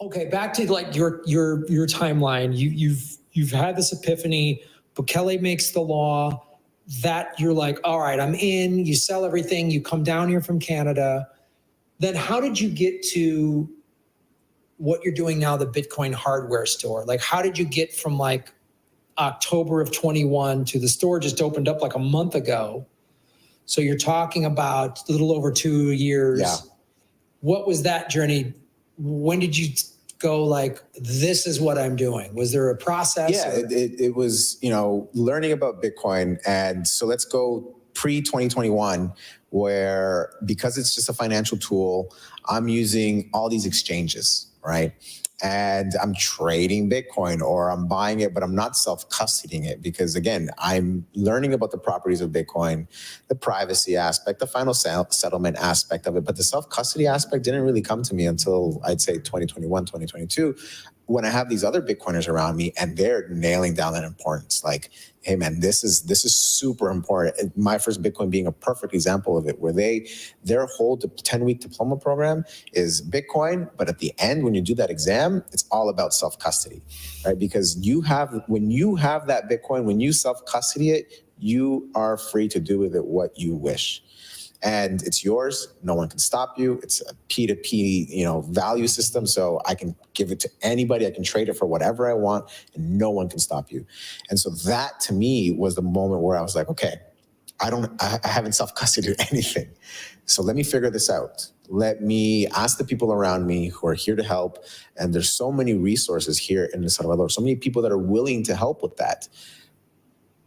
Okay, back to like your timeline. You've had this epiphany. Bukele makes the law that you're like, all right, I'm in. You sell everything. You come down here from Canada. Then how did you get to what you're doing now, the Bitcoin hardware store? Like, how did you get from like October of 21 to the store just opened up like a month ago? So you're talking about a little over 2 years. Yeah. What was that journey? When did you go like, this is what I'm doing? Was there a process? Yeah, it was, learning about Bitcoin. And so let's go pre-2021, where because it's just a financial tool, I'm using all these exchanges, right? And I'm trading Bitcoin or I'm buying it, but I'm not self-custodying it because, again, I'm learning about the properties of Bitcoin, the privacy aspect, the final settlement aspect of it. But the self-custody aspect didn't really come to me until, I'd say, 2021, 2022, when I have these other Bitcoiners around me and they're nailing down that importance. Like, hey, man, this is super important. And my first Bitcoin being a perfect example of it, where their whole 10-week diploma program is Bitcoin. But at the end, when you do that exam, it's all about self-custody, right? Because when you have that Bitcoin, when you self-custody it, you are free to do with it what you wish. And it's yours. No one can stop you. It's a P2P, value system. So I can give it to anybody. I can trade it for whatever I want, and no one can stop you. And so that, to me, was the moment where I was like, okay, I haven't self-custodied anything. So let me figure this out. Let me ask the people around me who are here to help. And there's so many resources here in El Salvador, so many people that are willing to help with that.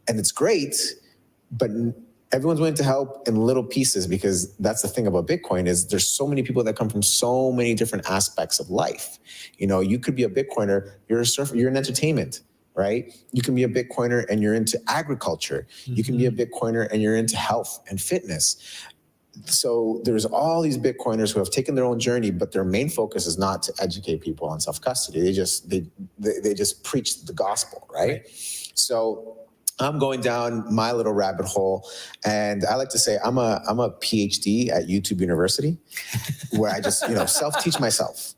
And it's great, but everyone's willing to help in little pieces, because that's the thing about Bitcoin is there's so many people that come from so many different aspects of life. You could be a Bitcoiner, you're a surfer, you're in entertainment, right? You can be a Bitcoiner and you're into agriculture. Mm-hmm. You can be a Bitcoiner and you're into health and fitness. So there's all these Bitcoiners who have taken their own journey, but their main focus is not to educate people on self-custody. They just preach the gospel, right? So I'm going down my little rabbit hole, and I like to say I'm a PhD at YouTube University, where I just self-teach myself.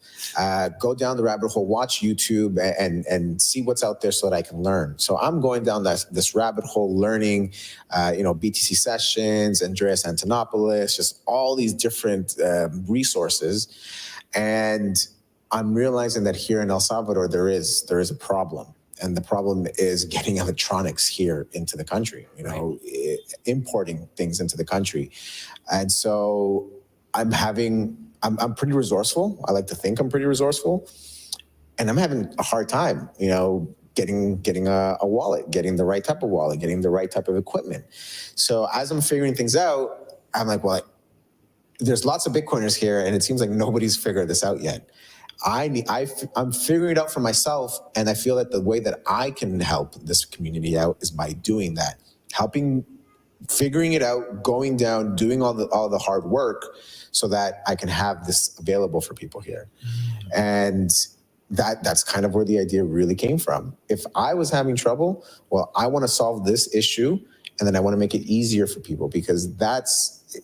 Go down the rabbit hole, watch YouTube, and see what's out there so that I can learn. So I'm going down this rabbit hole, learning, BTC sessions, Andreas Antonopoulos, just all these different resources, and I'm realizing that here in El Salvador there is a problem. And the problem is getting electronics here into the country, importing things into the country. And so I'm pretty resourceful. I like to think I'm pretty resourceful. And I'm having a hard time, getting a wallet, getting the right type of wallet, getting the right type of equipment. So as I'm figuring things out, I'm like, well, there's lots of Bitcoiners here, and it seems like nobody's figured this out yet. I'm figuring it out for myself, and I feel that the way that I can help this community out is by doing that, figuring it out, going down, doing all the hard work, so that I can have this available for people here. And that's kind of where the idea really came from. If I was having trouble, well, I want to solve this issue, and then I want to make it easier for people, because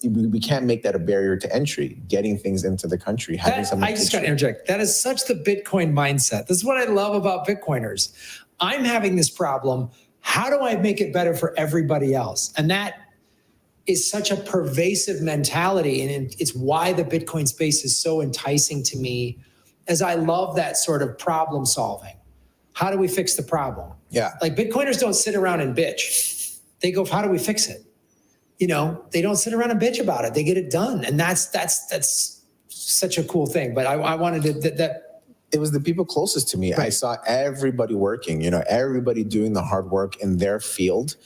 we can't make that a barrier to entry, getting things into the country. I just got to interject. That is such the Bitcoin mindset. This is what I love about Bitcoiners. I'm having this problem. How do I make it better for everybody else? And that is such a pervasive mentality. And it's why the Bitcoin space is so enticing to me, as I love that sort of problem solving. How do we fix the problem? Yeah. Like, Bitcoiners don't sit around and bitch. They go, how do we fix it? They don't sit around and bitch about it. They get it done. And that's such a cool thing. But I wanted to, it was the people closest to me. Right. I saw everybody working, everybody doing the hard work in their field,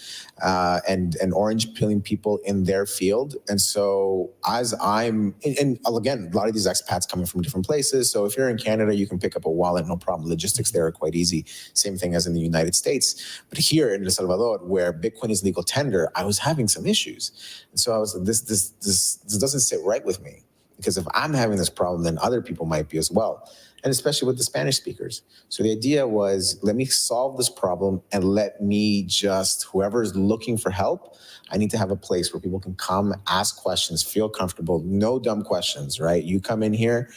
and orange peeling people in their field. And so and again, a lot of these expats coming from different places. So if you're in Canada, you can pick up a wallet, no problem. Logistics there are quite easy. Same thing as in the United States. But here in El Salvador, where Bitcoin is legal tender, I was having some issues. And so I was like, this doesn't sit right with me, because if I'm having this problem, then other people might be as well. And especially with the Spanish speakers. So the idea was, let me solve this problem, and let me whoever is looking for help, I need to have a place where people can come, ask questions, feel comfortable, no dumb questions, right? You come in here,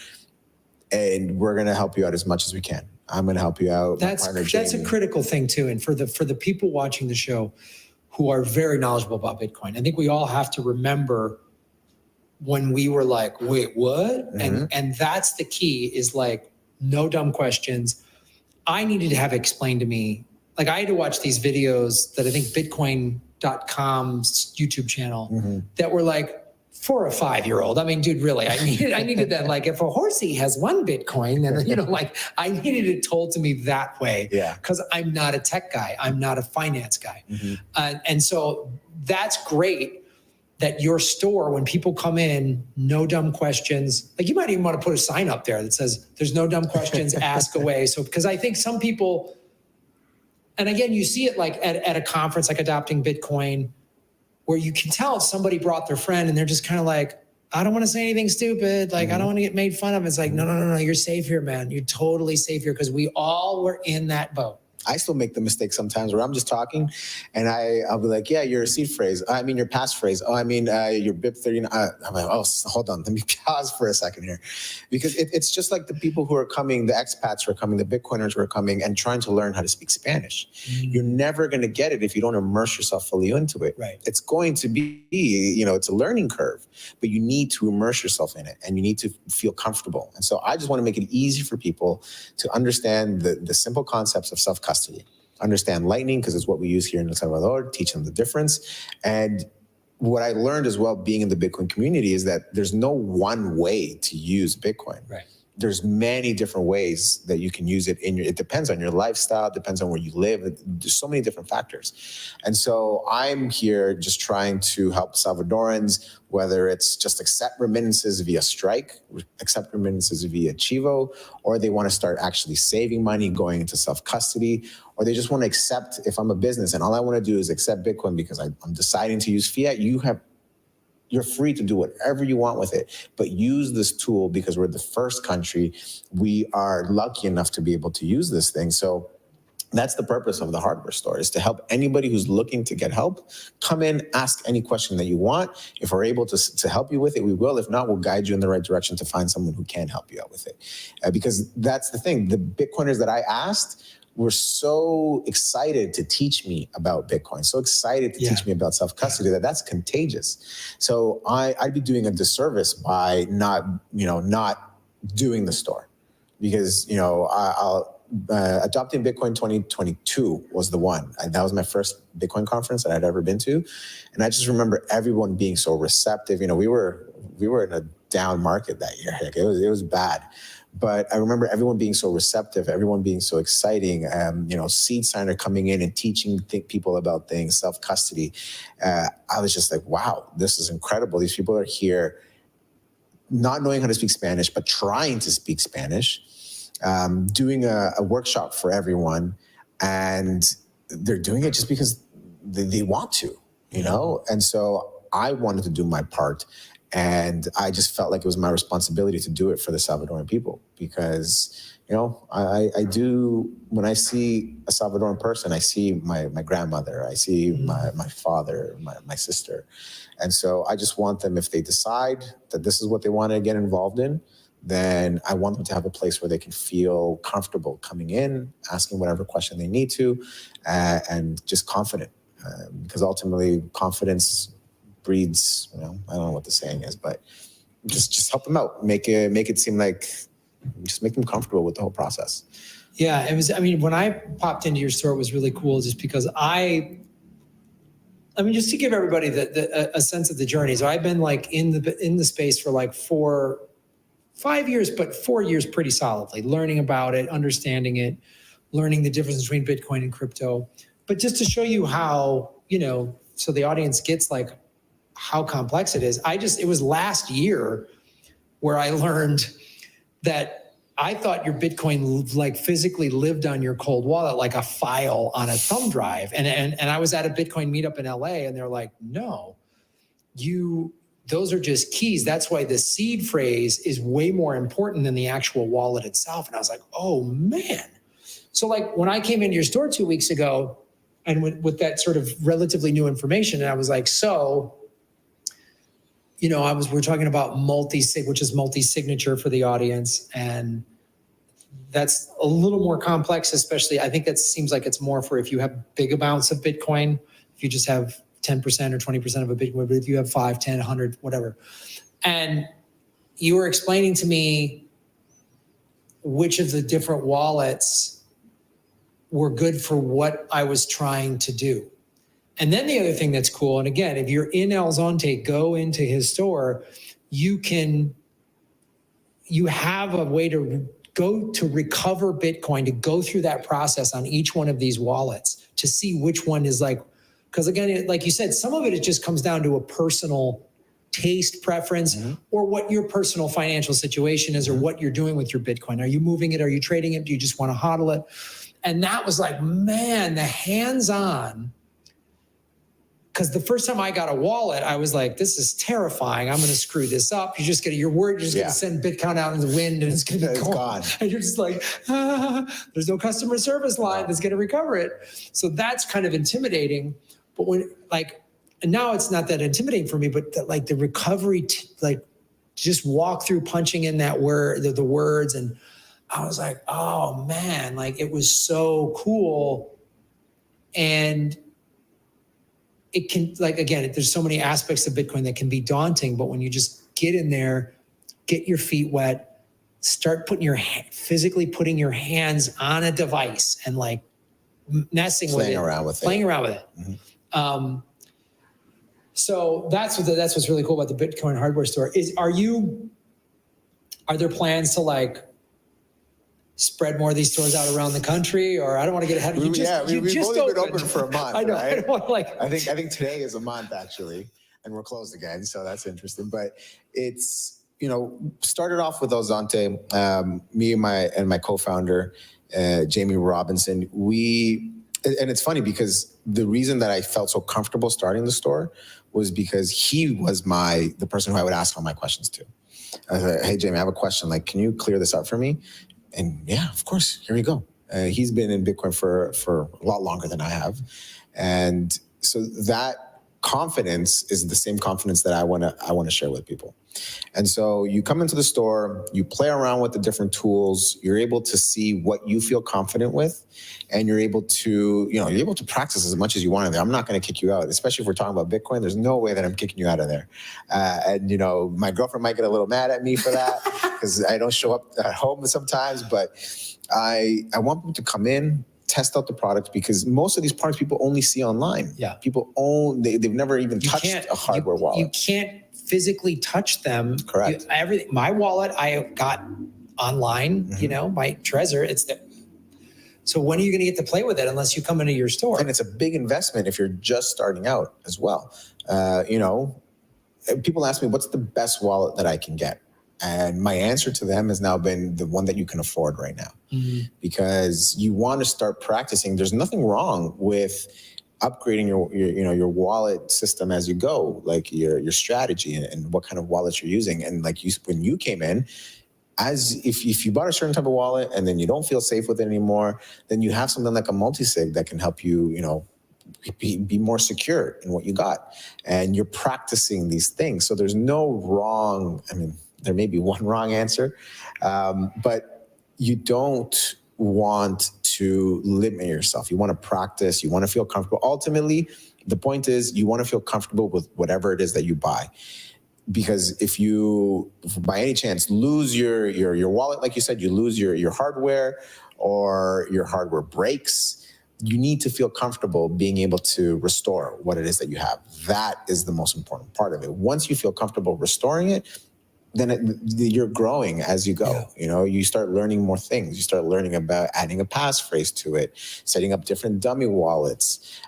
and we're going to help you out as much as we can. I'm going to help you out. That's a critical thing too. And for the people watching the show who are very knowledgeable about Bitcoin, I think we all have to remember when we were like, wait, what? And that's the key, is like, no dumb questions. I needed to have it explained to me. Like, I had to watch these videos that I think Bitcoin.com's YouTube channel that were like, for a 5-year-old. I mean, dude, really, I needed that. Like, if a horsey has 1 Bitcoin, then, you know, like, I needed it told to me that way. Yeah. Because I'm not a tech guy. I'm not a finance guy. And so that's great that your store, when people come in, no dumb questions. Like, you might even want to put a sign up there that says, there's no dumb questions, ask away. So, because I think some people, and again, you see it like at a conference like Adopting Bitcoin, where you can tell if somebody brought their friend and they're just kind of like, I don't want to say anything stupid. Like, I don't want to get made fun of. It's like, no, you're safe here, man. You're totally safe here, because we all were in that boat. I still make the mistake sometimes where I'm just talking and I'll be like, yeah, your seed phrase. I mean, your passphrase. Oh, I mean, your BIP 39. I'm like, oh, hold on. Let me pause for a second here. Because it's just like the people who are coming, the expats who are coming, the Bitcoiners who are coming and trying to learn how to speak Spanish. You're never going to get it if you don't immerse yourself fully into it. Right. It's going to be, you know, it's a learning curve, but you need to immerse yourself in it and you need to feel comfortable. And so I just want to make it easy for people to understand the simple concepts of self-custody. Understand Lightning, because it's what we use here in El Salvador, teach them the difference. And what I learned as well, being in the Bitcoin community, is that there's no one way to use Bitcoin. Right. There's many different ways that you can use it it depends on your lifestyle, depends on where you live. There's so many different factors. And so I'm here just trying to help Salvadorans, whether it's just accept remittances via Strike, accept remittances via Chivo, or they want to start actually saving money, going into self-custody, or they just want to accept, if I'm a business and all I want to do is accept Bitcoin because I'm deciding to use fiat, you're free to do whatever you want with it, but use this tool because we're the first country. We are lucky enough to be able to use this thing. So that's the purpose of the hardware store, is to help anybody who's looking to get help. Come in, ask any question that you want. If we're able to help you with it, we will. If not, we'll guide you in the right direction to find someone who can help you out with it. Because that's the thing. The Bitcoiners that I asked were so excited to teach me about Bitcoin, so excited to teach me about self-custody that's contagious. So I'd be doing a disservice by not doing the store, because, I'll Adopting Bitcoin 2022 was the one. That was my first Bitcoin conference that I'd ever been to. And I just remember everyone being so receptive. We were in a down market that year. It was bad. But I remember everyone being so receptive, everyone being so exciting. Seed Signer coming in and teaching people about things, self-custody. I was just like, wow, this is incredible. These people are here not knowing how to speak Spanish, but trying to speak Spanish, doing a workshop for everyone. And they're doing it just because they want to, And so I wanted to do my part. And I just felt like it was my responsibility to do it for the Salvadoran people, because, I do, when I see a Salvadoran person, I see my grandmother, I see my father, my sister. And so I just want them, if they decide that this is what they want to get involved in, then I want them to have a place where they can feel comfortable coming in, asking whatever question they need to, and just confident, because ultimately confidence breeds, I don't know what the saying is, but just help them out. Make it seem like, just make them comfortable with the whole process. Yeah, it was, when I popped into your store, it was really cool just because just to give everybody a sense of the journey. So I've been like in the space for like 5 years, but 4 years pretty solidly, learning about it, understanding it, learning the difference between Bitcoin and crypto. But just to show you how, so the audience gets like how complex it is. It was last year where I learned that I thought your Bitcoin like physically lived on your cold wallet, like a file on a thumb drive. And I was at a Bitcoin meetup in LA and they're like, no, those are just keys. That's why the seed phrase is way more important than the actual wallet itself. And I was like, oh man. So like when I came into your store 2 weeks ago and with that sort of relatively new information, and I was like, so we're talking about multi-sig, which is multi-signature for the audience. And that's a little more complex, especially I think that seems like it's more for if you have big amounts of Bitcoin, if you just have 10% or 20% of a Bitcoin, but if you have 5, 10, 100, whatever. And you were explaining to me which of the different wallets were good for what I was trying to do. And then the other thing that's cool, and again, if you're in El Zonte, go into his store, you have a way to go to recover Bitcoin, to go through that process on each one of these wallets to see which one is like, because again, like you said, some of it just comes down to a personal taste preference or what your personal financial situation is or what you're doing with your Bitcoin. Are you moving it? Are you trading it? Do you just want to hodl it? And that was like, man, the hands-on. Because the first time I got a wallet, I was like, this is terrifying. I'm going to screw this up. You're worried you're just going to send Bitcoin out in the wind and it's going to be gone. And you're just like, there's no customer service line that's going to recover it. So that's kind of intimidating. But when and now it's not that intimidating for me, but the recovery, just walk through punching in that word, the words. And I was like, oh man, it was so cool. And it can, again, there's so many aspects of Bitcoin that can be daunting, but when you just get in there, get your feet wet, start physically putting your hands on a device and messing with it, playing around with it. So that's what's really cool about the Bitcoin hardware store. Are there plans to spread more of these stores out around the country? Or I don't want to get ahead of you. We've only been open for a month. I know. Right? I don't want to I think today is a month actually, and we're closed again. So that's interesting. But it's started off with El Zonte. Me and my co-founder, Jamie Robinson. And it's funny because the reason that I felt so comfortable starting the store was because he was the person who I would ask all my questions to. I was like, hey Jamie, I have a question. Can you clear this up for me? And yeah, of course, here we go. He's been in Bitcoin for a lot longer than I have. And so that confidence is the same confidence that I want to share with people. And so you come into the store, you play around with the different tools, you're able to see what you feel confident with, and you're able to practice as much as you want in there. I'm not going to kick you out, especially if we're talking about Bitcoin. There's no way that I'm kicking you out of there. And my girlfriend might get a little mad at me for that because I don't show up at home sometimes, but I want people to come in, test out the products, because most of these products people only see online. Yeah. People they've never even touched a hardware wallet. You can't physically touch them. Correct. My wallet I got online, my Trezor, it's there. So when are you going to get to play with it unless you come into your store? And it's a big investment if you're just starting out as well. People ask me, what's the best wallet that I can get? And my answer to them has now been the one that you can afford right now, because you want to start practicing. There's nothing wrong with upgrading your wallet system as you go, your strategy and what kind of wallets you're using. And when you came in, if you bought a certain type of wallet and then you don't feel safe with it anymore, then you have something like a multi-sig that can help you, be more secure in what you got. And you're practicing these things. So there's no wrong. I mean, there may be one wrong answer, but you don't want to limit yourself. You want to practice. You want to feel comfortable. Ultimately, the point is you want to feel comfortable with whatever it is that you buy. Because if you, by any chance, lose your wallet, like you said, you lose your hardware or your hardware breaks, you need to feel comfortable being able to restore what it is that you have. That is the most important part of it. Once you feel comfortable restoring it, then you're growing as you go. Yeah. You start learning more things. You start learning about adding a passphrase to it, setting up different dummy wallets,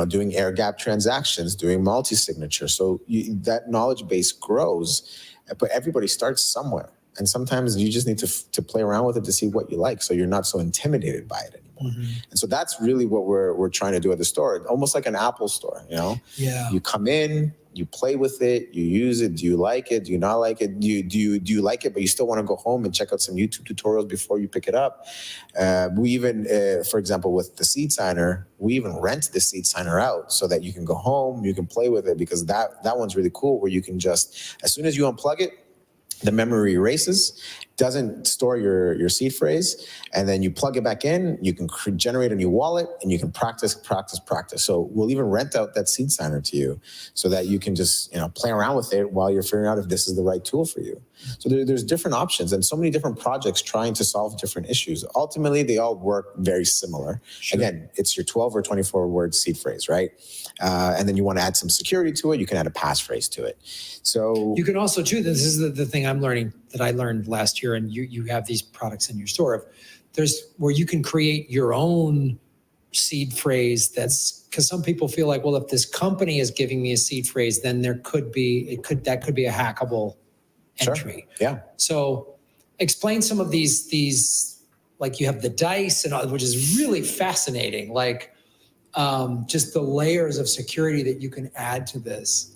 doing air gap transactions, doing multi-signature. So that knowledge base grows, but everybody starts somewhere. And sometimes you just need to play around with it to see what you like, so you're not so intimidated by it anymore. And so that's really what we're trying to do at the store, almost like an Apple store. Yeah. You come in, you play with it, you use it. Do you like it? Do you not like it? Do you like it, but you still want to go home and check out some YouTube tutorials before you pick it up? We even, for example, with the seed signer, we even rent the seed signer out so that you can go home, you can play with it, because that one's really cool, where you can just, as soon as you unplug it, the memory erases, doesn't store your seed phrase, and then you plug it back in, you can generate a new wallet, and you can practice. So we'll even rent out that seed signer to you so that you can just play around with it while you're figuring out if this is the right tool for you. So there's different options and so many different projects trying to solve different issues. Ultimately, they all work very similar. Sure. Again, it's your 12 or 24 word seed phrase, right? And then you want to add some security to it, you can add a passphrase to it. So you can also too, this is the thing I'm learning, that I learned last year, and you have these products in your store. There's where you can create your own seed phrase. That's because some people feel like, well, if this company is giving me a seed phrase, then that could be a hackable entry. Sure. Yeah. So explain some of these, like you have the dice and all, which is really fascinating. Like just the layers of security that you can add to this,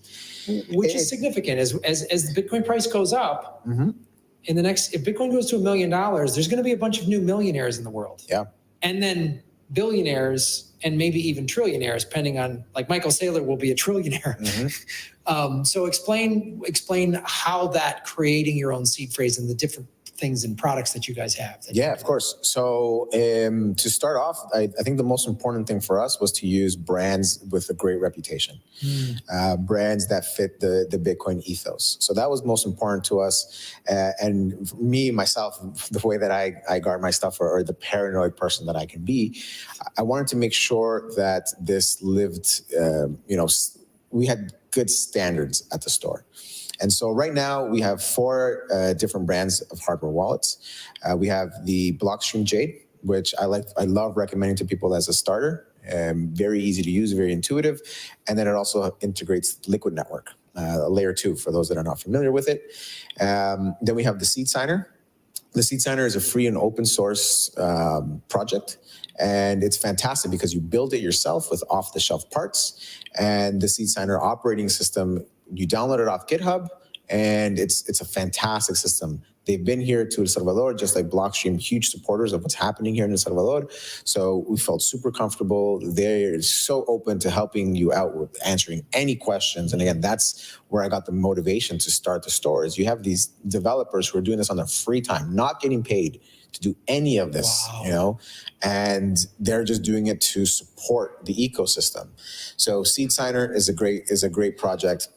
which is significant. As the Bitcoin price goes up, mm-hmm. If Bitcoin goes to $1 million, there's going to be a bunch of new millionaires in the world. Yeah. And then billionaires and maybe even trillionaires, depending on, like Michael Saylor will be a trillionaire. Mm-hmm. So explain how that creating your own seed phrase and the different things and products that you guys have. Yeah, of course. So to start off, I think the most important thing for us was to use brands with a great reputation, brands that fit the Bitcoin ethos. So that was most important to us. And me, myself, the way that I guard my stuff, or the paranoid person that I can be, I wanted to make sure that this lived, we had good standards at the store. And so right now we have 4 different brands of hardware wallets. We have the Blockstream Jade, which I love recommending to people as a starter. Very easy to use, very intuitive. And then it also integrates Liquid Network, layer 2 for those that are not familiar with it. Then we have the Seed Signer. The Seed Signer is a free and open source project. And it's fantastic because you build it yourself with off-the-shelf parts. And the Seed Signer operating system, you download it off GitHub, and it's a fantastic system. They've been here to El Salvador, just like Blockstream, huge supporters of what's happening here in El Salvador. So we felt super comfortable. They're so open to helping you out with answering any questions. And again, that's where I got the motivation to start the store, is you have these developers who are doing this on their free time, not getting paid to do any of this, and they're just doing it to support the ecosystem. So Seed Signer is a great project.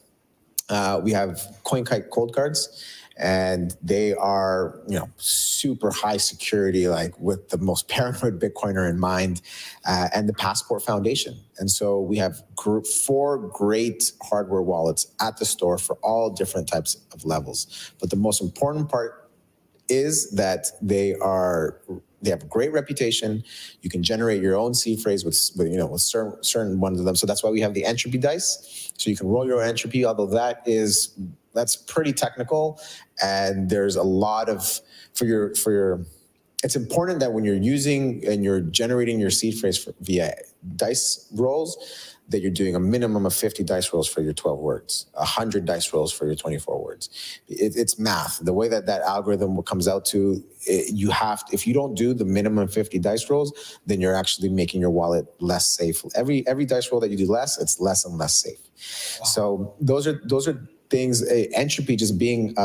We have CoinKite cold cards, and they are, super high security, like with the most paranoid Bitcoiner in mind, and the Passport Foundation. And so we have 4 great hardware wallets at the store for all different types of levels. But the most important part is that they have a great reputation. You can generate your own seed phrase with certain ones of them. So that's why we have the entropy dice. So you can roll your own entropy, although that's pretty technical. And there's a lot of, it's important that when you're using and you're generating your seed phrase via dice rolls, that you're doing a minimum of 50 dice rolls for your 12 words, 100 dice rolls for your 24 words. It's math. The way that algorithm comes out to, if you don't do the minimum 50 dice rolls, then you're actually making your wallet less safe. Every dice roll that you do less, it's less and less safe. Wow. So those are things, entropy just being,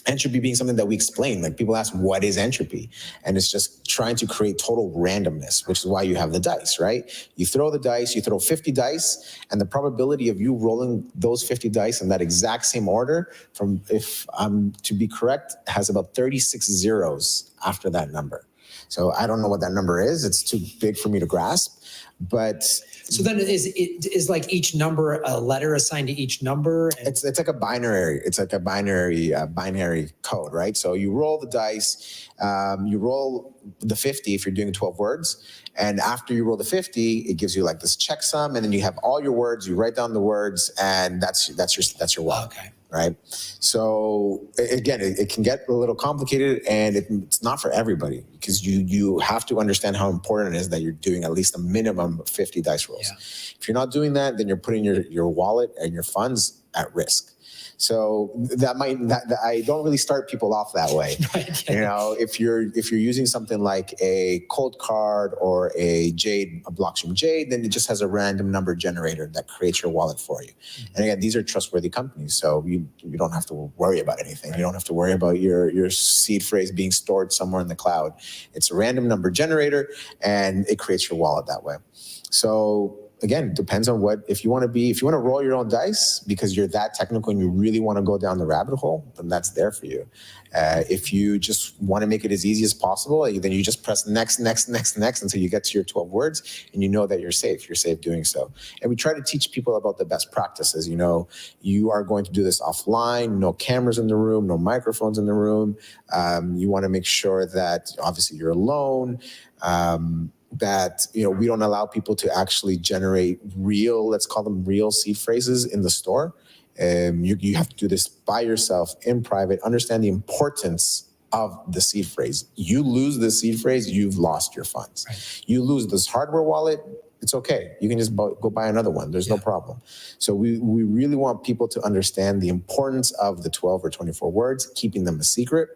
entropy being something that we explain. Like people ask, what is entropy? And it's just trying to create total randomness, which is why you have the dice, right? You throw the dice, you throw 50 dice, and the probability of you rolling those 50 dice in that exact same order, from, if I'm to be correct, has about 36 zeros after that number. So I don't know what that number is. It's too big for me to grasp. But so then is like each number a letter assigned to each number? It's like a binary. It's like a binary code, right? So you roll the dice, you roll the 50 if you're doing 12 words, and after you roll the 50, it gives you like this checksum, and then you have all your words. You write down the words, and that's your wallet. right? So again, it can get a little complicated, and it's not for everybody, because you have to understand how important it is that you're doing at least a minimum of 50 dice rolls. Yeah. If you're not doing that, then you're putting your wallet and your funds at risk. So I don't really start people off that way. Right. You know, if you're using something like a cold card or a Blockstream Jade, then it just has a random number generator that creates your wallet for you. Mm-hmm. And again, these are trustworthy companies, so you don't have to worry about anything. Right. You don't have to worry about your seed phrase being stored somewhere in the cloud. It's a random number generator, and it creates your wallet that way. So again, it depends on if you want to roll your own dice because you're that technical and you really want to go down the rabbit hole, then that's there for you. If you just want to make it as easy as possible, then you just press next until you get to your 12 words, and you know that you're safe. You're safe doing so. And we try to teach people about the best practices. You know, you are going to do this offline, no cameras in the room, no microphones in the room. You want to make sure that obviously you're alone. That, you know, we don't allow people to actually generate let's call them real seed phrases in the store. You have to do this by yourself in private, understand the importance of the seed phrase. You lose the seed phrase, you've lost your funds. Right. You lose this hardware wallet, it's okay. You can just go buy another one. There's no problem. So we really want people to understand the importance of the 12 or 24 words, keeping them a secret,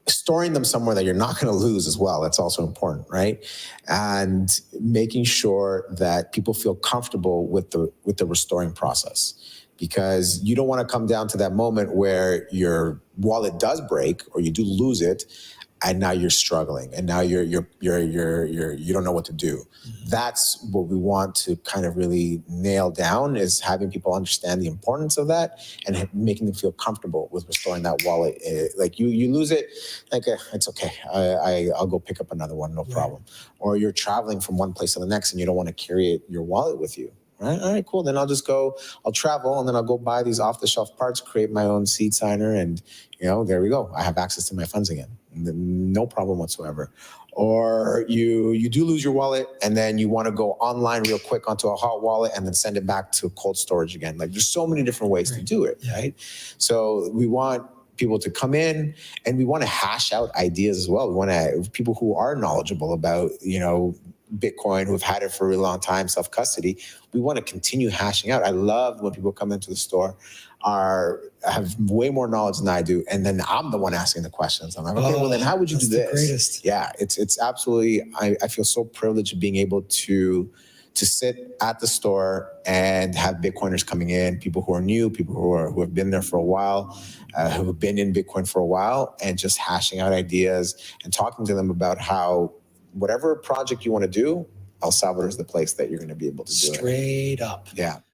storing them somewhere that you're not going to lose as well. That's also important, right? And making sure that people feel comfortable with the restoring process, because you don't want to come down to that moment where your wallet does break or you do lose it, and now you're struggling, and now you don't know what to do. Mm-hmm. That's what we want to kind of really nail down, is having people understand the importance of that and making them feel comfortable with restoring that wallet. Like you lose it, like it's okay. I'll go pick up another one, no problem. Or you're traveling from one place to the next and you don't want to carry your wallet with you. Right? All right, cool. Then I'll travel, and then I'll go buy these off-the-shelf parts, create my own seed signer, and there we go. I have access to my funds again. No problem whatsoever. Or you do lose your wallet, and then you want to go online real quick onto a hot wallet and then send it back to cold storage again. Like, there's so many different ways to do it, right? So we want people to come in, and we want to hash out ideas as well. We want to people who are knowledgeable about, Bitcoin, who've had it for a really long time, self-custody. We want to continue hashing out. I love when people come into the store, have way more knowledge than I do, and then I'm the one asking the questions. I'm like, okay, well then how would you do this? Greatest. Yeah, it's absolutely. I feel so privileged being able to sit at the store and have Bitcoiners coming in, people who are new, people who have been there for a while, who have been in Bitcoin for a while, and just hashing out ideas and talking to them about how whatever project you want to do, El Salvador is the place that you're going to be able to do it. Straight up. Yeah.